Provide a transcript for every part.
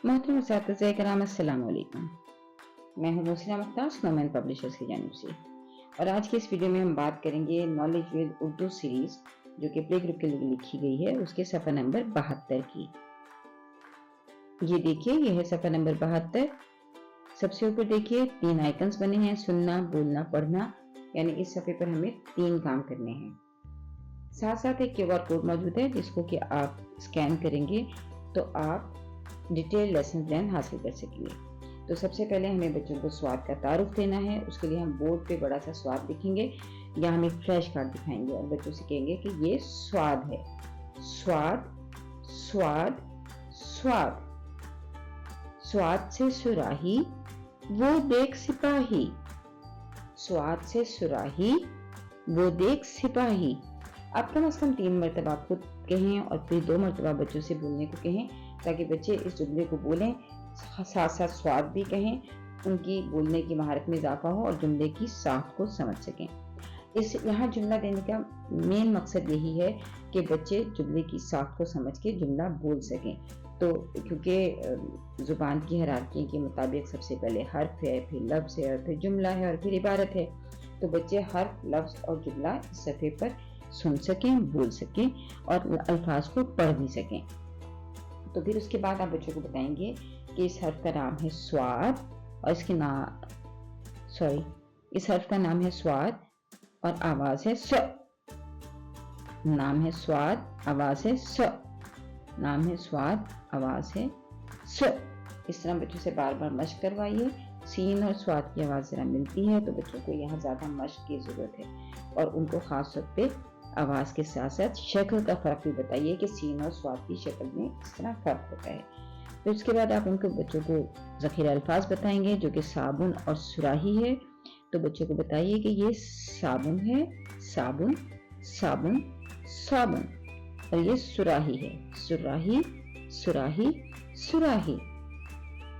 मोहतरम असातिज़ा किराम अस्सलाम वालेकुम। मैं हूँ मुस्लिम मुख्तार स्नोमैन पब्लिशर्स की जानिब से, और आज की इस वीडियो में हम बात करेंगे नॉलेज विद उर्दू सीरीज़ जो कि प्ले ग्रुप के लिए लिखी गई है, उसके सफ़ा नंबर 72 की। ये देखिए, यह है सफ़ा नंबर 72। सबसे ऊपर देखिए 3 आइकन्स बने हैं, सुनना, बोलना, पढ़ना, यानी इस सफ़े पर हमें 3 काम करने हैं। साथ साथ एक QR कोड मौजूद है जिसको कि आप स्कैन करेंगे तो आप डिटेल लेसन प्लान हासिल कर सकेंगे। तो सबसे पहले हमें बच्चों को स्वाद का तारुफ देना है। उसके लिए हम बोर्ड पे बड़ा सा स्वाद लिखेंगे या हम एक फ्लैश कार्ड दिखाएंगे और बच्चों से कहेंगे कि ये स्वाद है। स्वाद, स्वाद, स्वाद। स्वाद से सुराही वो देख सिपाही। स्वाद से सुराही वो देख सिपाही। आप कम से कम 3 मरतबा खुद कहें और फिर 2 मरतबा बच्चों से बोलने को कहें, ताकि बच्चे इस जुमले को बोलें, साथ साथ स्वाद भी कहें, उनकी बोलने की महारत में इजाफा हो और जुमले की साख को समझ सकें। यहाँ जुमला देने का मेन मकसद यही है कि बच्चे जुमले की साख को समझ के जुमला बोल सकें। तो क्योंकि ज़ुबान की हिरारकी के मुताबिक सबसे पहले हर्फ है, फिर लफ्ज़ है, और फिर जुमला है, और फिर इबारत है, तो बच्चे हर लफ्ज़ और जुमला इस सफ़े पर सुन सकें, बोल सकें और अल्फाज को पढ़ भी सकें। तो फिर उसके बाद आप बच्चों को बताएंगे कि इस हर्फ का नाम है स्वाद और इस हर्फ का नाम है स्वाद और आवाज है स। नाम है स्वाद, आवाज है स। नाम है स्वाद, आवाज है स। इस तरह बच्चों से बार बार मश्क करवाइए। सीन और स्वाद की आवाज जरा मिलती है तो बच्चों को यहाँ ज्यादा मश्क की जरूरत है, और उनको खास तौर पे आवाज के साथ साथ शक्ल का फर्क भी बताइए कि सीन और स्वाद की शक्ल में इस तरह फर्क होता है। फिर उसके बाद आप उनको बच्चों को ज़ख़ीरा अल्फाज बताएंगे जो कि साबुन और सुराही है। तो बच्चों को बताइए कि ये साबुन है, साबुन, साबुन, साबुन, और ये सुराही है, सुराही, सुराही, सुराही।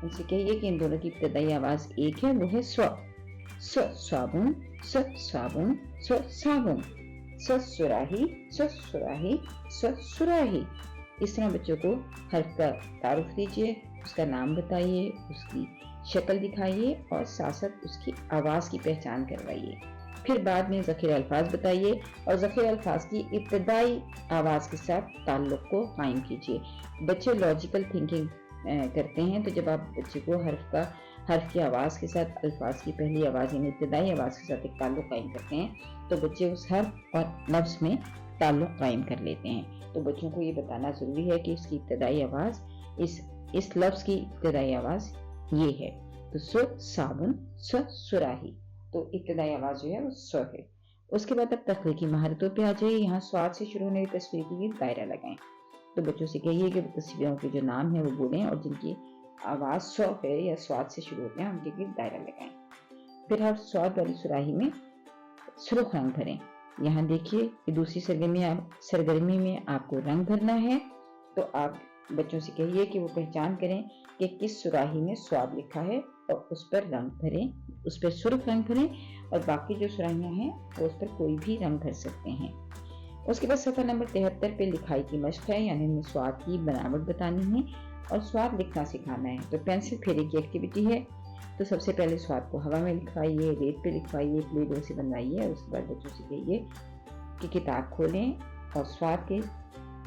उनसे कहिए कि इन दोनों की इब्तदाई आवाज एक है, वो है स्व। स साबुन, स साबुन, स साबुन, स सुराही, स सुराही, स सुराही। इस तरह बच्चों को हर्फ का तारुफ दीजिए, उसका नाम बताइए, उसकी शक्ल दिखाइए और साथ साथ उसकी आवाज़ की पहचान करवाइए। फिर बाद में ज़ख़ीरा अल्फाज बताइए और ज़ख़ीरा अल्फाज की इब्तदाई आवाज़ के साथ ताल्लुक़ को कायम कीजिए। बच्चे लॉजिकल थिंकिंग करते हैं, तो जब आप बच्चे को हर्फ की आवाज़ के साथ अल्फाज की पहली आवाज़ यानी इब्तदाई आवाज़ के साथ एक ताल्लुक़ कायम करते हैं तो बच्चे उस हर्फ और लफ्ज़ में ताल्लुक़ कायम कर लेते हैं। तो बच्चों को ये बताना ज़रूरी है कि इसकी इब्तदाई आवाज़ इस लफ्ज़ की इब्तदाई आवाज़ ये है। तो स साबुन, स सुराही, तो इब्तदाई आवाज़ जो है वो स है। उसके बाद अब तख्लीकी महारतों पे आ जाइए। यहाँ स्वाद से शुरू होने वाली तस्वीर के लिए दायरा लगाएं। तो बच्चों से कहिए कि तस्वीरों के जो नाम है वो बोलें और जिनकी आवाज़ स है या स्वाद से शुरू होते हैं उनके लिए दायरा लगाएं। फिर आप स्वाद वाली सुराही में सुर्ख रंग भरें। यहाँ देखिए कि दूसरी सरगर्मी में आपको रंग भरना है, तो आप बच्चों से कहिए कि वो पहचान करें कि किस सुराही में स्वाद लिखा है और उस पर रंग भरें, उस पर सुर्ख रंग भरें, और बाकी जो सुराहियाँ हैं वो उस पर कोई भी रंग भर सकते हैं। उसके बाद सफ़ा नंबर 73 पे लिखाई की मश्क है, यानी हमें स्वाद की बनावट बतानी है और स्वाद लिखना सिखाना है। तो पेंसिल फेरे की एक्टिविटी है। तो सबसे पहले स्वाद को हवा में लिखवाइए, रेत पे लिखवाइए, प्ले डो से बनवाइए, और उसके बाद बच्चों से कहिए कि किताब खोलें और स्वाद के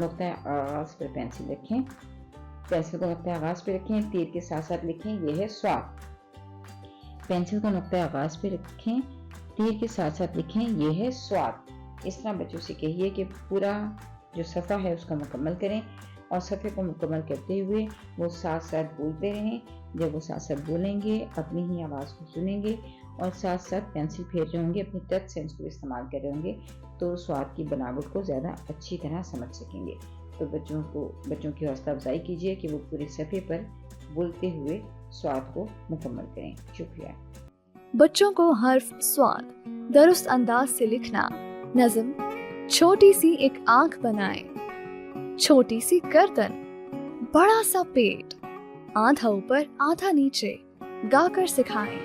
नुक्ता आगाज़ पर पेंसिल रखें, पेंसिल को नुक्ता आगाज़ पे रखें, तीर के साथ साथ लिखें यह है स्वाद। पेंसिल को नुक्ता आगाज़ पे रखें, तीर के साथ साथ लिखें यह है स्वाद। इस तरह बच्चों से कहिए कि पूरा जो सफ़ा है उसको मुकम्मल करें और सफ़े को मुकम्मल करते हुए वो साथ साथ बोलते रहें। जब वो साथ साथ बोलेंगे अपनी ही आवाज़ को सुनेंगे और साथ साथ पेंसिल फेर रहे होंगे, अपनी टच सेंस को इस्तेमाल कर रहे होंगे, तो स्वाद की बनावट को ज़्यादा अच्छी तरह समझ सकेंगे। तो बच्चों की हौसला अफजाई कीजिए कि वो पूरे सफ़े पर बोलते हुए स्वाद को मुकम्मल करें। शुक्रिया। बच्चों को हर्फ स्वाद दुरुस्त अंदाज से लिखना, नज़म, छोटी सी एक आंख बनाएं, छोटी सी गर्दन, बड़ा सा पेट, आधा ऊपर आधा नीचे गाकर सिखाएं।